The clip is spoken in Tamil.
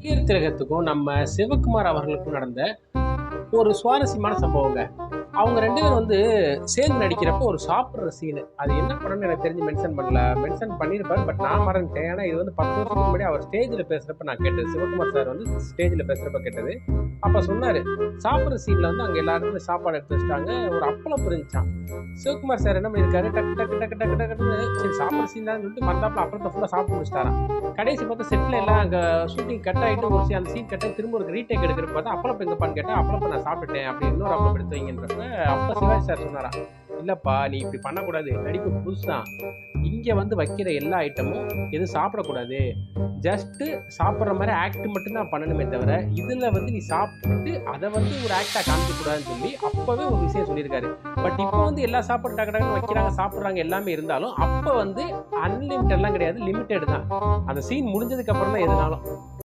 நடிகர் திலகத்துக்கும் நம்ம சிவகுமார் அவர்களுக்கும் நடந்த ஒரு சுவாரஸ்யமான சம்பவங்க. அவங்க 2 பேரும் சேர்ந்து நடிக்கிறப்போ ஒரு சாப்பிடுற சீனு. அது என்ன படம்னு எனக்கு தெரிஞ்சு மென்ஷன் பண்ணல. மென்ஷன் பண்ணியிருப்பாரு. பட் நான் மறந்துட்டேன். ஏன்னா இது 10 வருஷத்துக்கு முன்னாடி அவர் ஸ்டேஜ்ல பேசுறப்ப நான் கேட்டது. சிவகுமார் சார் ஸ்டேஜ்ல பேசுறப்ப கேட்டது. அப்ப சொன்னாரு, சாப்பிடுற சீன்ல அங்க எல்லாருமே சாப்பாடு எடுத்து வச்சுட்டாங்க. ஒரு அப்பளம் இருந்துச்சாம். சிவகுமார் சார் என்ன பண்ணியிருக்காரு, டக்கு டக்கு டக்கு டக்கு டக்குன்னு சரி சாப்பிடுற சீன் தான் சொல்லிட்டு மறந்தாப்புல அப்பளத்த ஃபுல்லா சாப்பிட்டு முடிச்சுட்டாராம். கடைசி பார்த்தா செட்ல எல்லாம் அங்க ஷூட்டிங் கட் ஆயிட்டு அந்த சீன் கட் ஆயி திரும்ப ஒரு ரீடேக் எடுக்கிறப்ப பார்த்தா அப்பளம் எங்கப்பான்னு கேட்டா, அப்பளத்த நான் சாப்பிட்டுட்டேன். அப்படி இன்னொரு அப்பளம் எடுத்து வைங்கன்றப்ப, அப்ப சிவாஜி சார் சொன்னாராம், இல்லப்பா நீ இப்படி பண்ணக்கூடாது. நடிப்பு புதுசுதான். இங்க வைக்கிற எல்லா ஐட்டமும் எதுவும் சாப்பிடக்கூடாது. ஜஸ்ட் சாப்பிடுற மாதிரி ஆக்ட் மட்டும் தான் பண்ணணுமே தவிர, இதுல நீ சாப்பிட்டு அத ஒரு ஆக்டா காமிக்க கூடாதுன்னு சொல்லி அப்பவே ஒரு விஷயம் சொல்லியிருக்காரு. பட் இப்போ எல்லா சாப்பாடும் டக்கு டக்குன்னு வைக்கிறாங்க, சாப்பிடுறாங்க எல்லாமே இருந்தாலும், அப்ப அன்லிமிட்டட்லாம் கிடையாது. லிமிட்டட் தான். அந்த சீன் முடிஞ்சதுக்கு அப்புறம் தான் எதுனாலும்.